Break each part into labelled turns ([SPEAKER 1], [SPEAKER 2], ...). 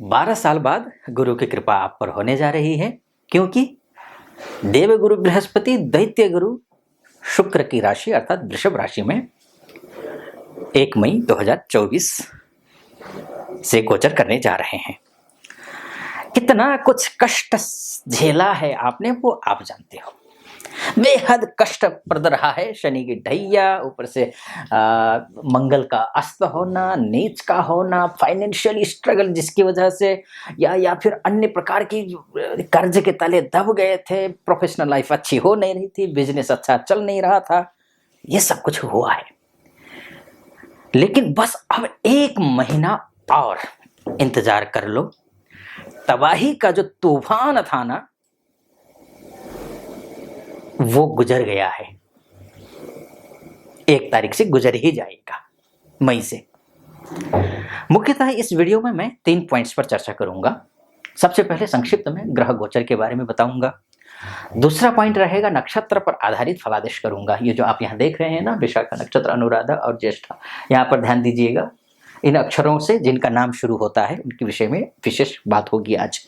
[SPEAKER 1] 12 साल बाद गुरु की कृपा आप पर होने जा रही है, क्योंकि देव गुरु बृहस्पति दैत्य गुरु शुक्र की राशि अर्थात वृषभ राशि में 1 मई 2024 से गोचर करने जा रहे हैं। कितना कुछ कष्ट झेला है आपने, वो आप जानते हो। बेहद कष्टप्रद रहा है शनि की ढैया, ऊपर से मंगल का अस्त होना, नीच का होना, फाइनेंशियल स्ट्रगल जिसकी वजह से या फिर अन्य प्रकार की कर्ज के तले दब गए थे, प्रोफेशनल लाइफ अच्छी हो नहीं रही थी, बिजनेस अच्छा चल नहीं रहा था, ये सब कुछ हुआ है। लेकिन बस अब 1 महीना और इंतजार कर लो। तबाही का जो तूफान था ना, वो गुजर गया है। 1 तारीख से गुजर ही जाएगा, मई से। मुख्यतः इस वीडियो में मैं 3 पॉइंट्स पर चर्चा करूंगा। सबसे पहले संक्षिप्त में ग्रह गोचर के बारे में बताऊंगा। दूसरा पॉइंट रहेगा नक्षत्र पर आधारित फलादेश करूंगा। ये जो आप यहाँ देख रहे हैं ना, विशाखा नक्षत्र, अनुराधा और ज्येष्ठा, यहाँ पर ध्यान दीजिएगा। इन अक्षरों से जिनका नाम शुरू होता है उनके विषय में विशेष बात होगी आज,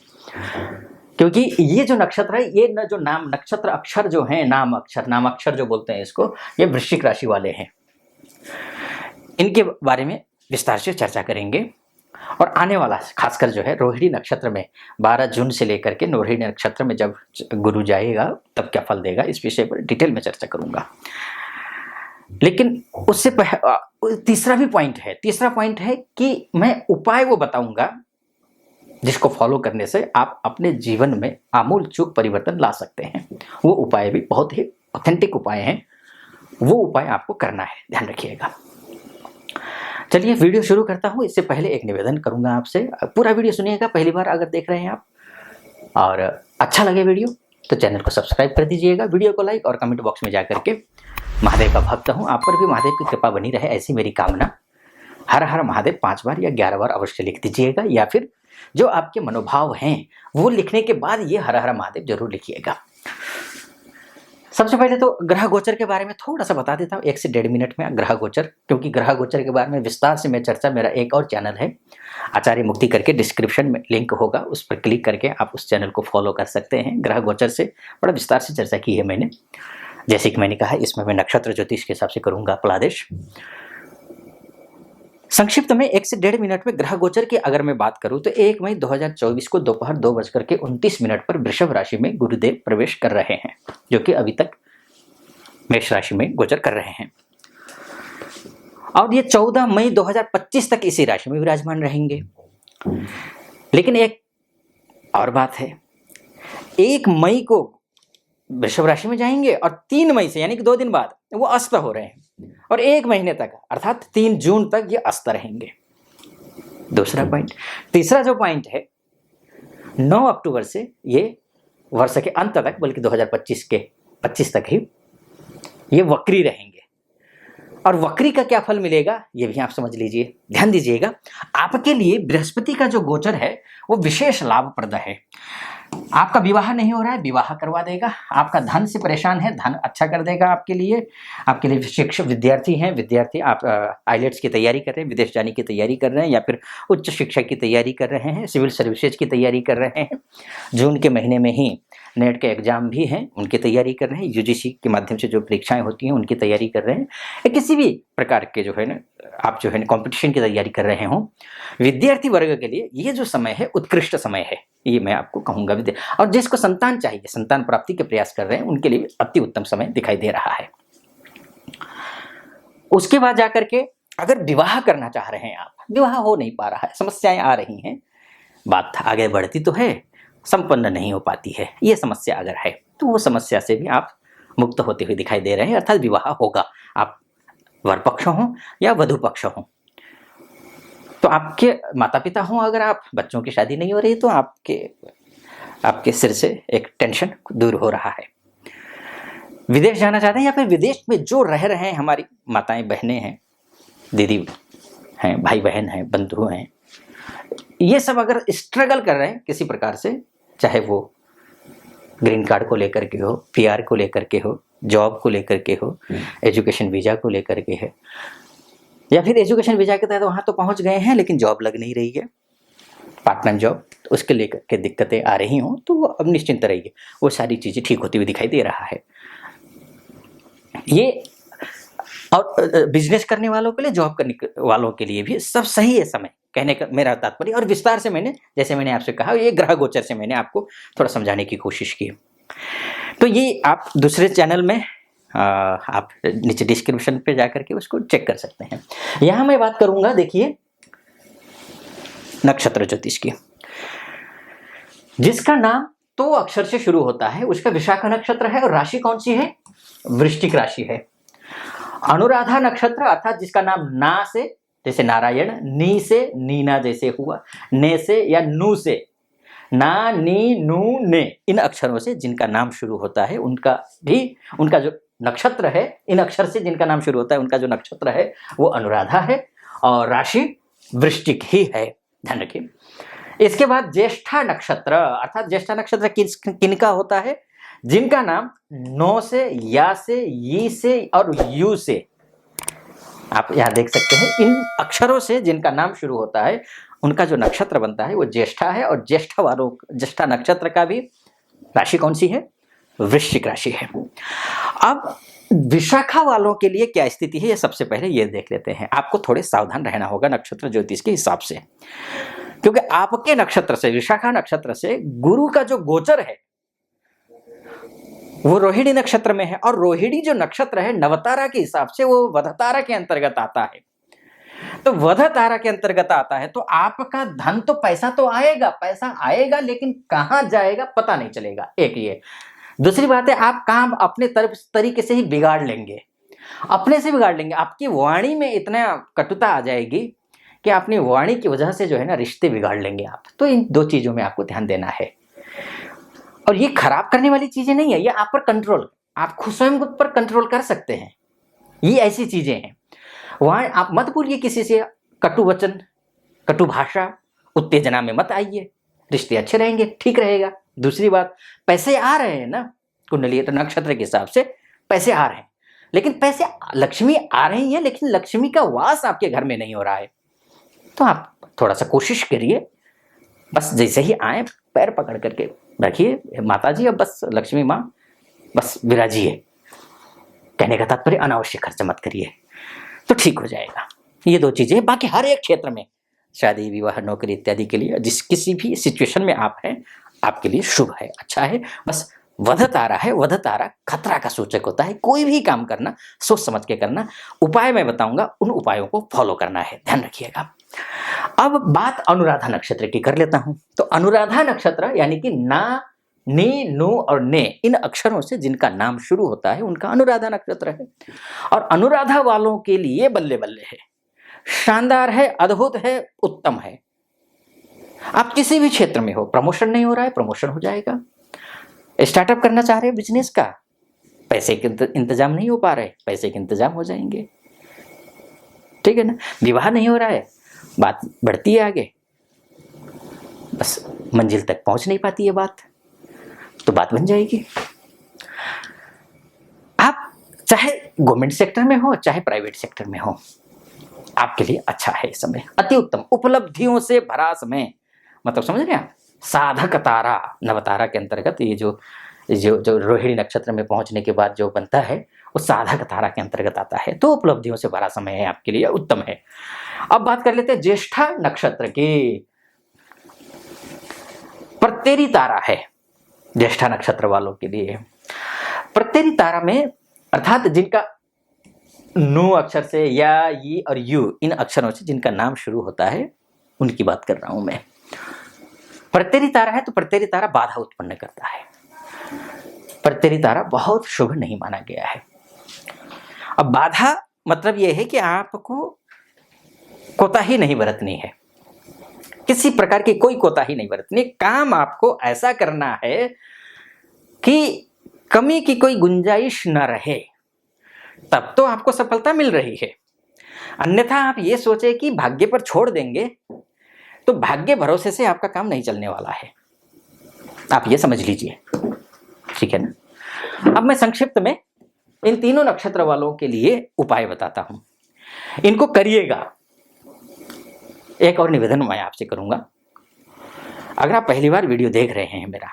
[SPEAKER 1] क्योंकि ये जो नक्षत्र है, ये न जो नाम नक्षत्र अक्षर जो हैं, नाम अक्षर जो बोलते हैं इसको, ये वृश्चिक राशि वाले हैं। इनके बारे में विस्तार से चर्चा करेंगे। और आने वाला खासकर जो है रोहिणी नक्षत्र में 12 जून से लेकर के रोहिणी नक्षत्र में जब गुरु जाएगा तब क्या फल देगा, इस विषय पर डिटेल में चर्चा करूंगा। लेकिन उससे तीसरा भी पॉइंट है। तीसरा पॉइंट है कि मैं उपाय वो बताऊंगा जिसको फॉलो करने से आप अपने जीवन में आमूल चूक परिवर्तन ला सकते हैं। वो उपाय भी बहुत ही ऑथेंटिक उपाय हैं, वो उपाय आपको करना है, ध्यान रखिएगा। चलिए वीडियो शुरू करता हूँ। इससे पहले एक निवेदन करूंगा आपसे, पूरा वीडियो सुनिएगा पहली बार अगर देख रहे हैं आप, और अच्छा लगे वीडियो तो चैनल को सब्सक्राइब कर दीजिएगा, वीडियो को लाइक और कमेंट बॉक्स में जाकर के महादेव का भक्त हूँ, आप पर भी महादेव की कृपा बनी रहे, ऐसी मेरी कामना। हर हर महादेव 5 बार या 11 बार अवश्य लिख दीजिएगा, या फिर जो आपके मनोभाव हैं वो लिखने के बाद ये हर हर महादेव जरूर लिखिएगा। सबसे पहले तो ग्रह गोचर के बारे में थोड़ा सा बता देता हूँ, 1 से 1.5 मिनट में ग्रह गोचर, क्योंकि ग्रह गोचर के बारे में विस्तार से मैं चर्चा, मेरा एक और चैनल है आचार्य मुक्ति करके, डिस्क्रिप्शन में लिंक होगा, उस पर क्लिक करके आप उस चैनल को फॉलो कर सकते हैं। ग्रह गोचर से बड़ा विस्तार से चर्चा की है मैंने। जैसे कि मैंने कहा, इसमें मैं नक्षत्र ज्योतिष के हिसाब से करूंगा फलादेश। संक्षिप्त में 1 से 1.5 मिनट में ग्रह गोचर की अगर मैं बात करूं तो 1 मई 2024 को दोपहर 2:29 पर वृषभ राशि में गुरुदेव प्रवेश कर रहे हैं, जो कि अभी तक मेष राशि में गोचर कर रहे हैं, और ये 14 मई 2025 तक इसी राशि में विराजमान रहेंगे। लेकिन एक और बात है, 1 मई को वृषभ राशि में जाएंगे और 3 मई से यानी कि 2 दिन बाद वो अस्त हो रहे हैं, और 1 महीने तक अर्थात 3 जून तक ये अस्त रहेंगे। दूसरा पॉइंट। तीसरा जो पॉइंट है, 9 अक्टूबर से ये वर्ष के अंत तक, बल्कि 2025 के 25 तक ही ये वक्री रहेंगे। और वक्री का क्या फल मिलेगा ये भी आप समझ लीजिए, ध्यान दीजिएगा। आपके लिए बृहस्पति का जो गोचर है वो विशेष लाभप्रद है। आपका विवाह नहीं हो रहा है, विवाह करवा देगा। आपका धन से परेशान है, धन अच्छा कर देगा आपके लिए। आपके लिए शिक्षक विद्यार्थी हैं, विद्यार्थी आप आईलेट्स की तैयारी कर रहे हैं, विदेश जाने की तैयारी कर रहे हैं, या फिर उच्च शिक्षा की तैयारी कर रहे हैं, सिविल सर्विसेज की तैयारी कर रहे हैं, जून के महीने में ही नेट के एग्जाम भी हैं उनकी तैयारी कर रहे हैं, यूजीसी के माध्यम से जो परीक्षाएं होती हैं उनकी तैयारी कर रहे हैं, या किसी भी प्रकार के जो है ना आप जो है ना कॉम्पिटिशन की तैयारी कर रहे हो, विद्यार्थी वर्ग के लिए ये जो समय है उत्कृष्ट समय है, ये मैं आपको कहूँगा। और जिसको संतान चाहिए, संतान प्राप्ति के प्रयास कर रहे हैं, उनके लिए अति उत्तम समय दिखाई दे रहा है। उसके बाद जाकर के अगर विवाह करना चाह रहे हैं आप, विवाह हो नहीं पा रहा है, समस्याएं आ रही हैं, बात आगे बढ़ती तो है, संपन्न नहीं हो पाती है, ये समस्या अगर है तो वो समस्या से भी आप मुक्त होते हुए दिखाई दे रहे हैं, अर्थात विवाह होगा। आप वर पक्ष हो या वधु पक्ष हो, तो आपके माता पिता हो, अगर आप बच्चों की शादी नहीं हो रही तो आपके सिर से एक टेंशन दूर हो रहा है। विदेश जाना चाहते हैं या फिर विदेश में जो रह रहे हैं हमारी माताएं बहनें हैं, दीदी हैं, भाई बहन हैं, बंधु हैं, ये सब अगर स्ट्रगल कर रहे हैं किसी प्रकार से, चाहे वो ग्रीन कार्ड को लेकर के हो, पीआर को लेकर के हो, जॉब को लेकर के हो, एजुकेशन वीजा को लेकर के है, या फिर एजुकेशन वीजा के तहत वहां तो पहुंच गए हैं लेकिन जॉब लग नहीं रही है, पार्ट टाइम जॉब, तो उसके लेकर के दिक्कतें आ रही हों तो वो अब निश्चिंत रहिए, वो सारी चीज़ें ठीक होती हुई दिखाई दे रहा है। ये और बिजनेस करने वालों के लिए, जॉब करने वालों के लिए भी सब सही है समय, कहने का मेरा तात्पर्य। और विस्तार से मैंने, जैसे मैंने आपसे कहा, ये ग्रह गोचर से मैंने आपको थोड़ा समझाने की कोशिश की। तो ये आप दूसरे चैनल में आप नीचे डिस्क्रिप्शन पे जाकर के उसको चेक कर सकते हैं। यहाँ मैं बात करूंगा, देखिए, नक्षत्र ज्योतिष की। जिसका नाम तो अक्षर से शुरू होता है, उसका विशाखा नक्षत्र है और राशि कौन सी है? वृश्चिक राशि है। अनुराधा नक्षत्र अर्थात जिसका नाम ना से, जैसे नारायण, नी से नीना जैसे हुआ, ने से या नू से, ना नी नू ने, इन अक्षरों से जिनका नाम शुरू होता है उनका भी, उनका जो नक्षत्र है, इन अक्षर से जिनका नाम शुरू होता है उनका जो नक्षत्र है वो अनुराधा है और राशि वृश्चिक ही है, ध्यान रखिए। इसके बाद ज्येष्ठा नक्षत्र अर्थात ज्येष्ठा नक्षत्र किनका होता है? जिनका नाम नो से, या से, यी से और यू से, आप यहां देख सकते हैं, इन अक्षरों से जिनका नाम शुरू होता है उनका जो नक्षत्र बनता है वो ज्येष्ठा है। और ज्येष्ठा नक्षत्र का भी राशि कौन सी है? वृश्चिक राशि है। अब विशाखा वालों के लिए क्या स्थिति है, ये सबसे पहले ये देख लेते हैं। आपको थोड़े सावधान रहना होगा नक्षत्र ज्योतिष के हिसाब से, क्योंकि आपके नक्षत्र से, विशाखा नक्षत्र से गुरु का जो गोचर है वो रोहिणी नक्षत्र में है, और रोहिणी जो नक्षत्र है नवतारा के हिसाब से वो वधतारा के अंतर्गत आता है। तो वधतारा के अंतर्गत आता है तो आपका धन तो, पैसा तो आएगा, पैसा आएगा, लेकिन कहां जाएगा पता नहीं चलेगा, एक ये। दूसरी बात है, आप काम अपने तरीके से ही बिगाड़ लेंगे, अपने से बिगाड़ लेंगे। आपकी वाणी में इतना कटुता आ जाएगी कि अपनी वाणी की वजह से जो है ना, रिश्ते बिगाड़ लेंगे आप। तो इन दो चीजों में आपको ध्यान देना है। और ये खराब करने वाली चीजें नहीं है, ये आप पर कंट्रोल, आप खुद स्वयं पर कंट्रोल कर सकते हैं। ये ऐसी चीजें हैं, वहां आप मत बोलिए किसी से कटु वचन, कटु भाषा, उत्तेजना में मत आइए, रिश्ते अच्छे रहेंगे, ठीक रहेगा। दूसरी बात, पैसे आ रहे हैं ना, कुंडली तो नक्षत्र के हिसाब से पैसे आ रहे हैं, लेकिन पैसे, लक्ष्मी आ रही है, लेकिन लक्ष्मी का वास आपके घर में नहीं हो रहा है। तो आप थोड़ा सा कोशिश करिए, बस जैसे ही आए पैर पकड़ करके रखिए, माता जी अब बस लक्ष्मी माँ बस विराजिए, कहने का तात्पर्य अनावश्यक खर्च मत करिए, तो ठीक हो जाएगा। ये दो चीजें, बाकी हर एक क्षेत्र में, शादी विवाह नौकरी इत्यादि के लिए, जिस किसी भी सिचुएशन में आप हैं, आपके लिए शुभ है, अच्छा है। बस वध तारा है, वध तारा खतरा का सूचक होता है। कोई भी काम करना सोच समझ के करना, उपाय मैं बताऊंगा, उन उपायों को फॉलो करना है, ध्यान रखिएगा। अब बात अनुराधा नक्षत्र की कर लेता हूं। तो अनुराधा नक्षत्र यानी कि ना, नी, नू और ने, इन अक्षरों से जिनका नाम शुरू होता है उनका अनुराधा नक्षत्र है। और अनुराधा वालों के लिए बल्ले बल्ले है, शानदार है, अद्भुत है, उत्तम है। आप किसी भी क्षेत्र में हो, प्रमोशन नहीं हो रहा है, प्रमोशन हो जाएगा। स्टार्टअप करना चाह रहे हैं बिजनेस का, पैसे के इंतजाम नहीं हो पा रहे, पैसे के इंतजाम हो जाएंगे, ठीक है ना। विवाह नहीं हो रहा है, बात बढ़ती है आगे, बस मंजिल तक पहुंच नहीं पाती है बात, तो बात बन जाएगी। आप चाहे गवर्नमेंट सेक्टर में हो चाहे प्राइवेट सेक्टर में हो, आपके लिए अच्छा है समय, अति उत्तम, उपलब्धियों से भरा समय। मतलब समझ रहे हैं आप, साधक तारा, नवतारा के अंतर्गत ये जो जो जो रोहिणी नक्षत्र में पहुंचने के बाद जो बनता है वो साधक तारा के अंतर्गत आता है। तो उपलब्धियों से भरा समय है, आपके लिए उत्तम है। अब बात कर लेते हैं ज्येष्ठा नक्षत्र की। प्रत्येरी तारा है ज्येष्ठा नक्षत्र वालों के लिए। प्रत्येरी तारा में अर्थात जिनका नु अक्षर से, या, ये और यू, इन अक्षरों से जिनका नाम शुरू होता है उनकी बात कर रहा हूं मैं। प्रत्येरी तारा है तो प्रत्येरी तारा बाधा उत्पन्न करता है, प्रत्येरी तारा बहुत शुभ नहीं माना गया है। अब बाधा मतलब यह है कि आपको कोताही नहीं बरतनी है, किसी प्रकार की कोई कोताही नहीं बरतनी। काम आपको ऐसा करना है कि कमी की कोई गुंजाइश न रहे, तब तो आपको सफलता मिल रही है। अन्यथा आप ये सोचे कि भाग्य पर छोड़ देंगे तो भाग्य भरोसे से आपका काम नहीं चलने वाला है, आप ये समझ लीजिए, ठीक है ना। अब मैं संक्षिप्त में इन तीनों नक्षत्र वालों के लिए उपाय बताता हूं, इनको करिएगा। एक और निवेदन मैं आपसे करूंगा, अगर आप पहली बार वीडियो देख रहे हैं मेरा,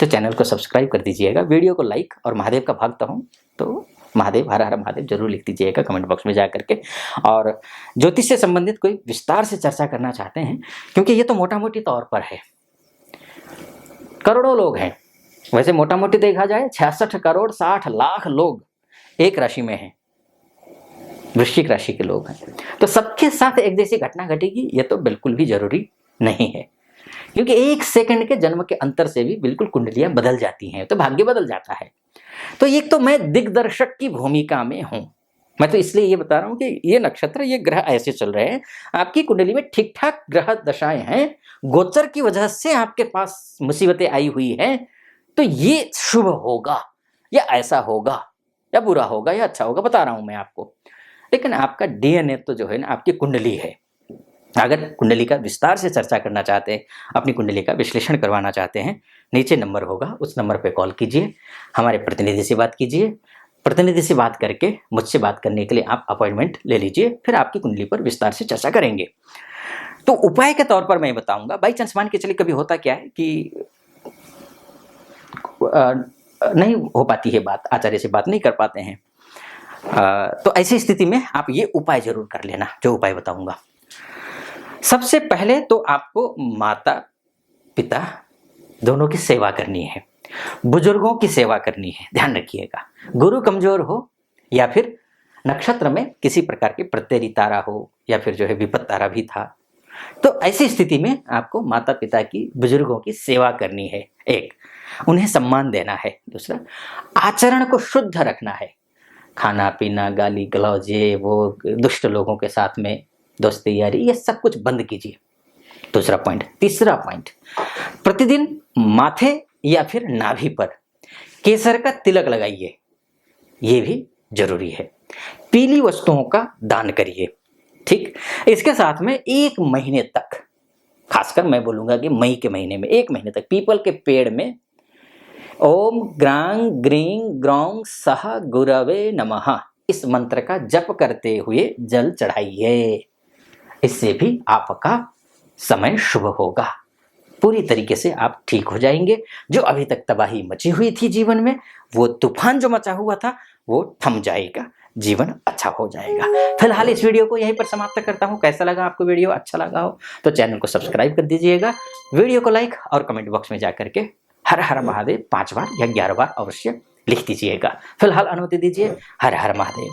[SPEAKER 1] तो चैनल को सब्सक्राइब कर दीजिएगा, वीडियो को लाइक, और महादेव का भक्त हूँ तो महादेव, हर हर महादेव जरूर लिख दीजिएगा कमेंट बॉक्स में जा करके। और ज्योतिष से संबंधित कोई विस्तार से चर्चा करना चाहते हैं, क्योंकि ये तो मोटा मोटी तौर पर है, करोड़ों लोग हैं, वैसे मोटा मोटी देखा जाए 66 करोड़ 60 लाख लोग एक राशि में हैं, वृश्चिक राशि के लोग हैं। तो सबके साथ एक जैसी घटना घटेगी ये तो बिल्कुल भी जरूरी नहीं है, क्योंकि एक सेकंड के जन्म के अंतर से भी बिल्कुल कुंडलियां बदल जाती हैं, तो भाग्य बदल जाता है। तो एक तो मैं दिग्दर्शक की भूमिका में हूं, मैं तो इसलिए ये बता रहा हूं कि ये नक्षत्र, ये ग्रह ऐसे चल रहे हैं, आपकी कुंडली में ठीक ठाक ग्रह दशाएं हैं, गोचर की वजह से आपके पास मुसीबतें आई हुई हैं, तो ये शुभ होगा या ऐसा होगा या बुरा होगा या अच्छा होगा बता रहा हूं मैं आपको। लेकिन आपका डीएनए तो जो है ना आपकी कुंडली है। अगर कुंडली का विस्तार से चर्चा करना चाहते हैं, अपनी कुंडली का विश्लेषण करवाना चाहते हैं, नीचे नंबर होगा, उस नंबर पे कॉल कीजिए, हमारे प्रतिनिधि से बात कीजिए, प्रतिनिधि से बात करके मुझसे बात करने के लिए आप अपॉइंटमेंट ले लीजिए, फिर आपकी कुंडली पर विस्तार से चर्चा करेंगे। तो उपाय के तौर पर मैं बताऊंगा, बाई चांस मान के चलिए कभी होता क्या है कि नहीं हो पाती है बात, आचार्य से बात नहीं कर पाते हैं, तो ऐसी स्थिति में आप ये उपाय जरूर कर लेना, जो उपाय बताऊंगा। सबसे पहले तो आपको माता पिता दोनों की सेवा करनी है, बुजुर्गों की सेवा करनी है, ध्यान रखिएगा। गुरु कमजोर हो या फिर नक्षत्र में किसी प्रकार के प्रत्यरी तारा हो या फिर जो है विपत तारा भी था, तो ऐसी स्थिति में आपको माता पिता की, बुजुर्गों की सेवा करनी है। एक, उन्हें सम्मान देना है। दूसरा, आचरण को शुद्ध रखना है, खाना पीना, गाली गलौज, ये वो दुष्ट लोगों के साथ में दोस्ती यारी, ये सब कुछ बंद कीजिए। दूसरा पॉइंट। तीसरा पॉइंट, प्रतिदिन माथे या फिर नाभि पर केसर का तिलक लगाइए, ये भी जरूरी है। पीली वस्तुओं का दान करिए, ठीक। इसके साथ में 1 महीने तक, खासकर मैं बोलूंगा कि मई के महीने में 1 महीने तक पीपल के पेड़ में ओम ग्रांग ग्रीं ग्रौं सह गुरवे नमः इस मंत्र का जप करते हुए जल चढ़ाइए। इससे भी आपका समय शुभ होगा, पूरी तरीके से आप ठीक हो जाएंगे। जो अभी तक तबाही मची हुई थी जीवन में, वो तूफान जो मचा हुआ था वो थम जाएगा, जीवन अच्छा हो जाएगा। फिलहाल इस वीडियो को यहीं पर समाप्त करता हूं। कैसा लगा आपको वीडियो? अच्छा लगा हो तो चैनल को सब्सक्राइब कर दीजिएगा, वीडियो को लाइक और कमेंट बॉक्स में जाकर के हर हर महादेव 5 बार या 11 बार अवश्य लिख दीजिएगा। फिलहाल अनुमति दीजिए। हर हर महादेव।